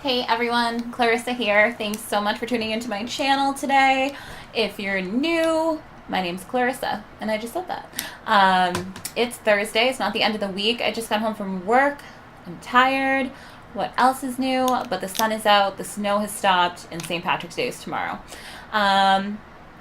Hey everyone, Clorrisa here. Thanks so much for tuning into my channel today. If you're new, my name's Clorrisa, and I just said that. It's Thursday, it's not the end of the week. I just got home from work. I'm tired. What else is new? But the sun is out, the snow has stopped, and St. Patrick's Day is tomorrow.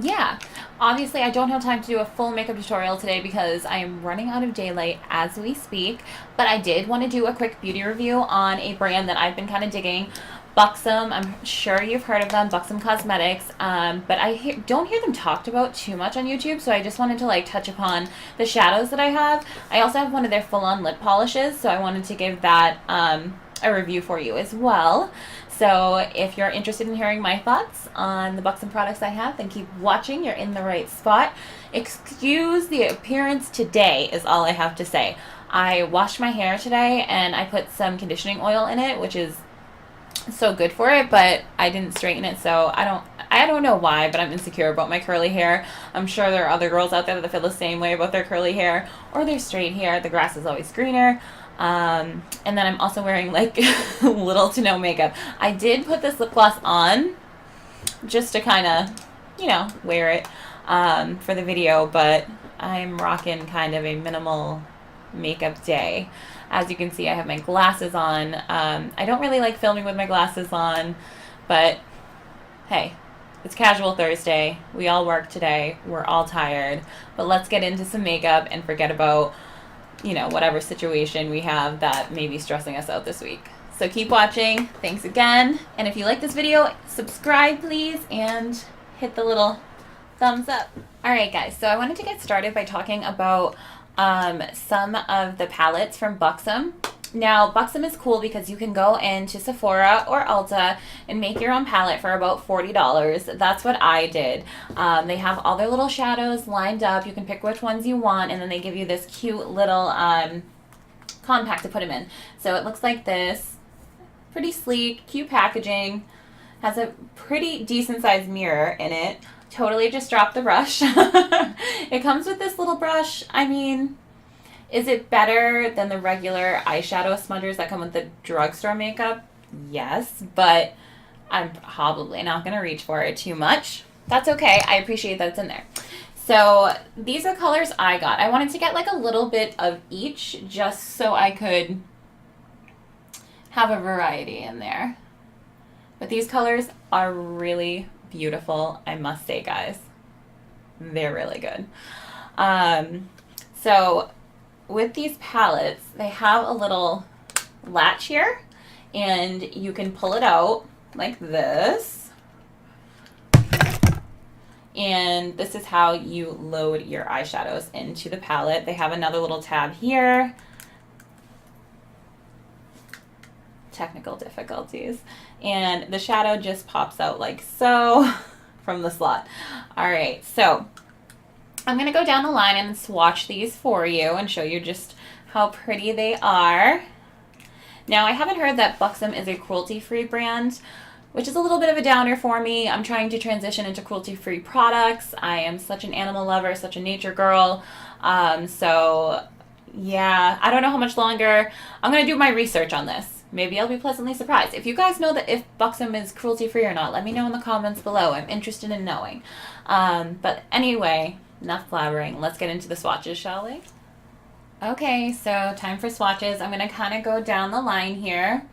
Yeah, obviously I don't have time to do a full makeup tutorial today because I am running out of daylight as we speak, but I did want to do a quick beauty review on a brand that I've been kind of digging, Buxom. I'm sure you've heard of them, Buxom Cosmetics, but I don't hear them talked about too much on YouTube, so I just wanted to touch upon the shadows that I have. I also have one of their full-on lip polishes, so I wanted to give that a review for you as well. So if you're interested in hearing my thoughts on the Buxom products I have, then keep watching. You're in the right spot. Excuse the appearance today is all I have to say. I washed my hair today and I put some conditioning oil in it, which is so good for it, but I didn't straighten it, so I don't know why, but I'm insecure about my curly hair. I'm sure there are other girls out there that feel the same way about their curly hair or their straight hair. The grass is always greener. And then I'm also wearing little to no makeup. I did put this lip gloss on just to kind of, wear it for the video, but I'm rocking kind of a minimal makeup day. As you can see, I have my glasses on. I don't really like filming with my glasses on, but hey, it's casual Thursday. We all work today. We're all tired, but let's get into some makeup and forget about whatever situation we have that may be stressing us out this week. So keep watching. Thanks again. And if you like this video, subscribe please and hit the little thumbs up. Alright guys, so I wanted to get started by talking about some of the palettes from Buxom. Now, Buxom is cool because you can go into Sephora or Ulta and make your own palette for about $40. That's what I did. They have all their little shadows lined up. You can pick which ones you want, and then they give you this cute little compact to put them in. So it looks like this. Pretty sleek, cute packaging. Has a pretty decent sized mirror in it. Totally just dropped the brush. It comes with this little brush. I mean, is it better than the regular eyeshadow smudgers that come with the drugstore makeup? Yes, but I'm probably not going to reach for it too much. That's okay. I appreciate that it's in there. So these are colors I got. I wanted to get a little bit of each just so I could have a variety in there. But these colors are really beautiful, I must say, guys. They're really good. So with these palettes, they have a little latch here, and you can pull it out like this. And this is how you load your eyeshadows into the palette. They have another little tab here. Technical difficulties. And the shadow just pops out like so from the slot. Alright, so I'm going to go down the line and swatch these for you and show you just how pretty they are. Now, I haven't heard that Buxom is a cruelty-free brand, which is a little bit of a downer for me. I'm trying to transition into cruelty-free products. I am such an animal lover, such a nature girl. So, yeah, I don't know how much longer. I'm going to do my research on this. Maybe I'll be pleasantly surprised. If you guys know that if Buxom is cruelty-free or not, let me know in the comments below. I'm interested in knowing. But anyway, enough blabbering. Let's get into the swatches, shall we? Okay, so time for swatches. I'm going to kind of go down the line here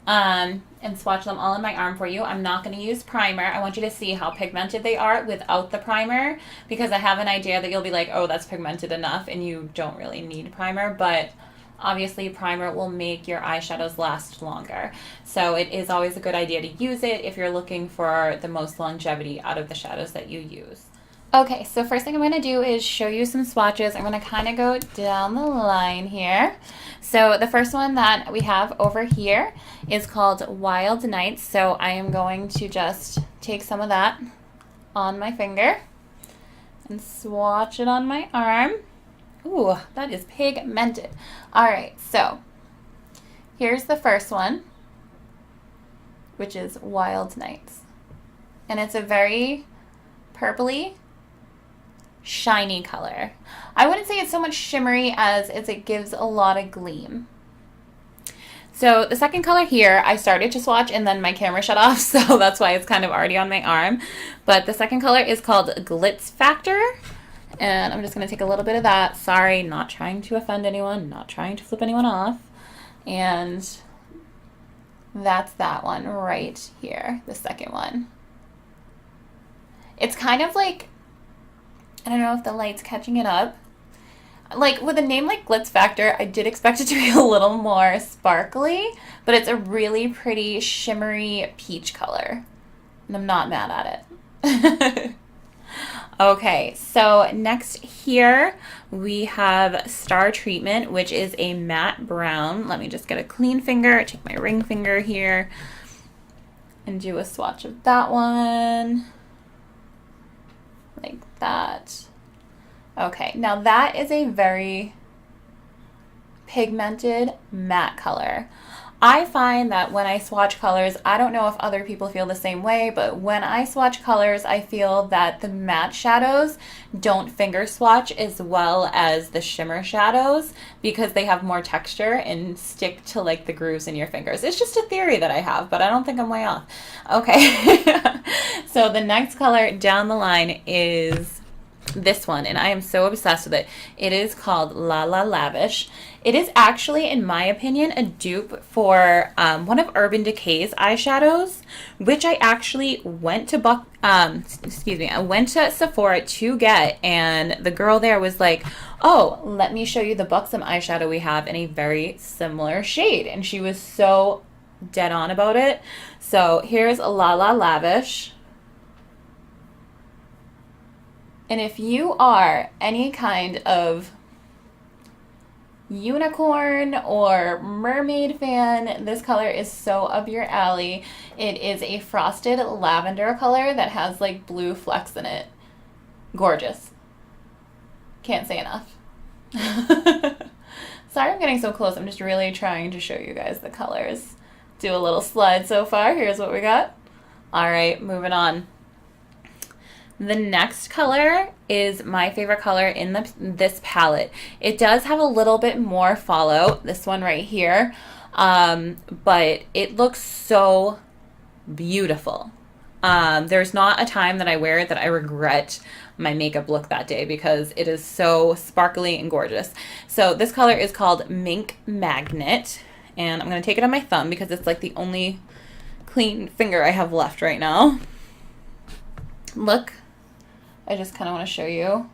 and swatch them all in my arm for you. I'm not going to use primer. I want you to see how pigmented they are without the primer, because I have an idea that you'll be like, oh, that's pigmented enough, and you don't really need primer, but obviously, primer will make your eyeshadows last longer. So it is always a good idea to use it if you're looking for the most longevity out of the shadows that you use. Okay, so first thing I'm going to do is show you some swatches. I'm going to kind of go down the line here. So the first one that we have over here is called Wild Nights. So I am going to just take some of that on my finger and swatch it on my arm. Ooh, that is pigmented. Alright, so here's the first one, which is Wild Nights. And it's a very purpley, shiny color. I wouldn't say it's so much shimmery as it gives a lot of gleam. So the second color here, I started to swatch and then my camera shut off, so that's why it's kind of already on my arm. But the second color is called Glitz Factor. And I'm just going to take a little bit of that. Sorry, not trying to offend anyone, not trying to flip anyone off. And that's that one right here, the second one. It's kind of like, I don't know if the light's catching it up. Like, with a name like Glitz Factor, I did expect it to be a little more sparkly, but it's a really pretty shimmery peach color. And I'm not mad at it. Okay, so next here we have Star Treatment, which is a matte brown. Let me just get a clean finger, take my ring finger here, and do a swatch of that one. Like that. Okay, now that is a very pigmented matte color. I find that when I swatch colors, I don't know if other people feel the same way, but when I swatch colors, I feel that the matte shadows don't finger swatch as well as the shimmer shadows because they have more texture and stick to like the grooves in your fingers. It's just a theory that I have, but I don't think I'm way off. Okay, so the next color down the line is this one, and I am so obsessed with it. It is called La La Lavish. It is actually, in my opinion, a dupe for one of Urban Decay's eyeshadows, which I actually went to I went to Sephora to get, and the girl there was like, "Oh, let me show you the Buxom eyeshadow we have in a very similar shade," and she was so dead on about it. So here's La La Lavish. And if you are any kind of unicorn or mermaid fan, this color is so up your alley. It is a frosted lavender color that has like blue flecks in it. Gorgeous. Can't say enough. Sorry I'm getting so close. I'm just really trying to show you guys the colors. Do a little slide so far. Here's what we got. All right, moving on. The next color is my favorite color in this palette. It does have a little bit more fallout, this one right here, but it looks so beautiful. There's not a time that I wear it that I regret my makeup look that day because it is so sparkly and gorgeous. So this color is called Mink Magnet, and I'm going to take it on my thumb because it's like the only clean finger I have left right now. Look. I just kind of want to show you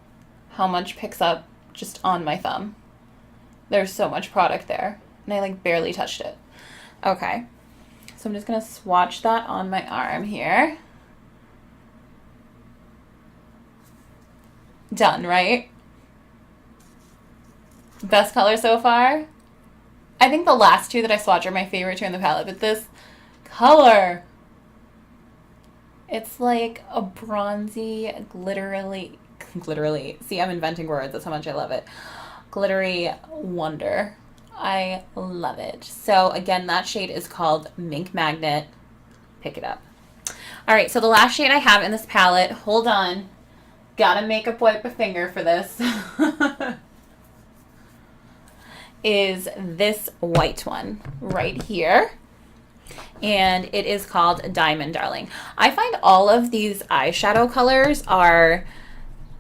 how much picks up just on my thumb. There's so much product there, and I like barely touched it. Okay, so I'm just going to swatch that on my arm here. Done, right? Best color so far? I think the last two that I swatch are my favorite two in the palette, but this color... It's like a bronzy, glittery, see, I'm inventing words, that's how much I love it. Glittery wonder. I love it. So again, that shade is called Mink Magnet. Pick it up. All right, so the last shade I have in this palette, hold on, gotta makeup wipe a finger for this, is this white one right here. And it is called Diamond Darling. I find all of these eyeshadow colors are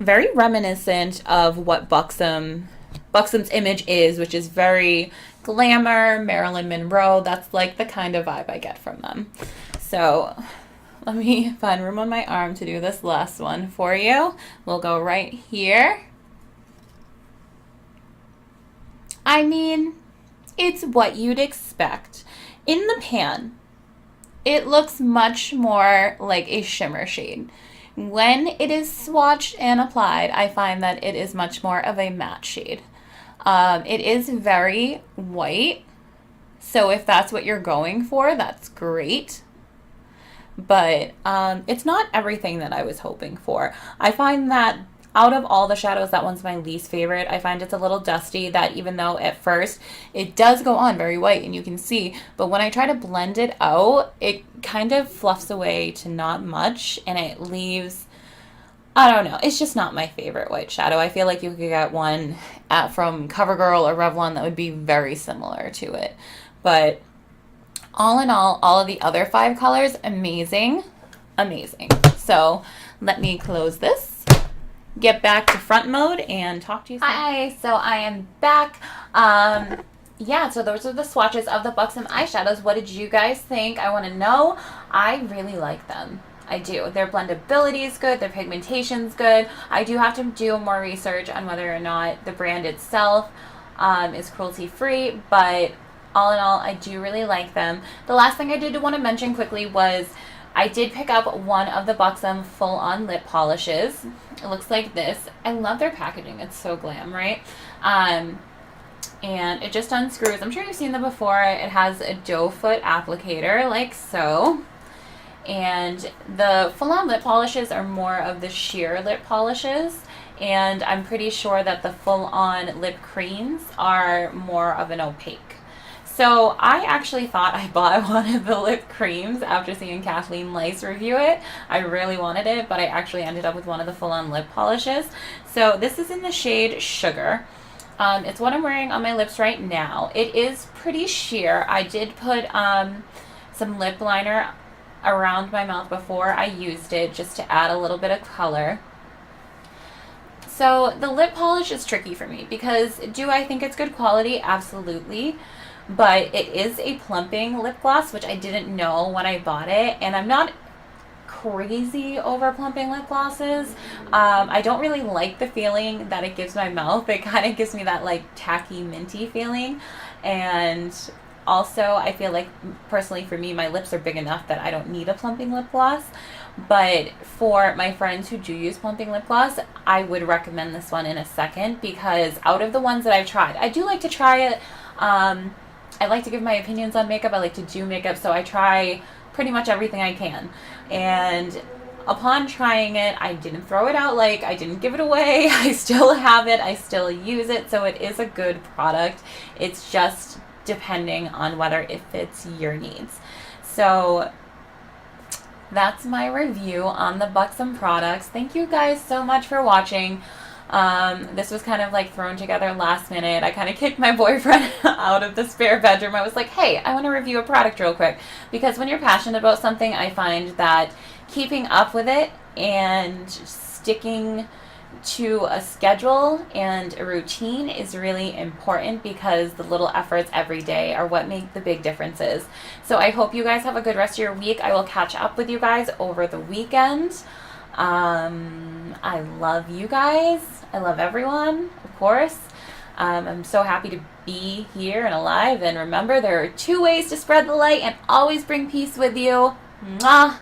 very reminiscent of what Buxom's image is, which is very glamour, Marilyn Monroe. That's like the kind of vibe I get from them. So let me find room on my arm to do this last one for you. We'll go right here. I mean, it's what you'd expect. In the pan, it looks much more like a shimmer shade. When it is swatched and applied, I find that it is much more of a matte shade. It is very white, so if that's what you're going for, that's great. But it's not everything that I was hoping for. I find that out of all the shadows, that one's my least favorite. I find it's a little dusty, that even though at first it does go on very white and you can see, but when I try to blend it out, it kind of fluffs away to not much and it leaves, I don't know, it's just not my favorite white shadow. I feel like you could get one from CoverGirl or Revlon that would be very similar to it. But All in all of the other 5 colors, amazing, amazing. So let me close this, get back to front mode, and talk to you soon. Hi, so I am back. Yeah, so those are the swatches of the Buxom eyeshadows. What did you guys think? I want to know. I really like them. I do. Their blendability is good. Their pigmentation is good. I do have to do more research on whether or not the brand itself is cruelty-free, but all in all, I do really like them. The last thing I did want to mention quickly was I did pick up one of the Buxom full-on lip polishes. It looks like this. I love their packaging. It's so glam, right? And it just unscrews. I'm sure you've seen them before. It has a doe foot applicator, like so. And the full-on lip polishes are more of the sheer lip polishes. And I'm pretty sure that the full-on lip creams are more of an opaque. So I actually thought I bought one of the lip creams after seeing Kathleen Lice review it. I really wanted it, but I actually ended up with one of the full-on lip polishes. So this is in the shade Sugar. It's what I'm wearing on my lips right now. It is pretty sheer. I did put some lip liner around my mouth before I used it just to add a little bit of color. So the lip polish is tricky for me because do I think it's good quality? Absolutely. But it is a plumping lip gloss, which I didn't know when I bought it. And I'm not crazy over plumping lip glosses. I don't really like the feeling that it gives my mouth. It kind of gives me that like tacky minty feeling. And also I feel like personally for me, my lips are big enough that I don't need a plumping lip gloss. But for my friends who do use plumping lip gloss, I would recommend this one in a second, because out of the ones that I've tried, I do like to try it. I like to give my opinions on makeup. I like to do makeup, so I try pretty much everything I can. And upon trying it, I didn't throw it out, like I didn't give it away. I still have it. I still use it. So it is a good product. It's just depending on whether it fits your needs. So that's my review on the Buxom products. Thank you guys so much for watching. This was kind of like thrown together last minute. I kind of kicked my boyfriend out of the spare bedroom. I was like, hey, I want to review a product real quick. Because when you're passionate about something, I find that keeping up with it and sticking to a schedule and a routine is really important, because the little efforts every day are what make the big differences. So I hope you guys have a good rest of your week. I will catch up with you guys over the weekend. I love you guys. I love everyone, of course. I'm so happy to be here and alive. And remember, there are 2 ways to spread the light and always bring peace with you. Mwah!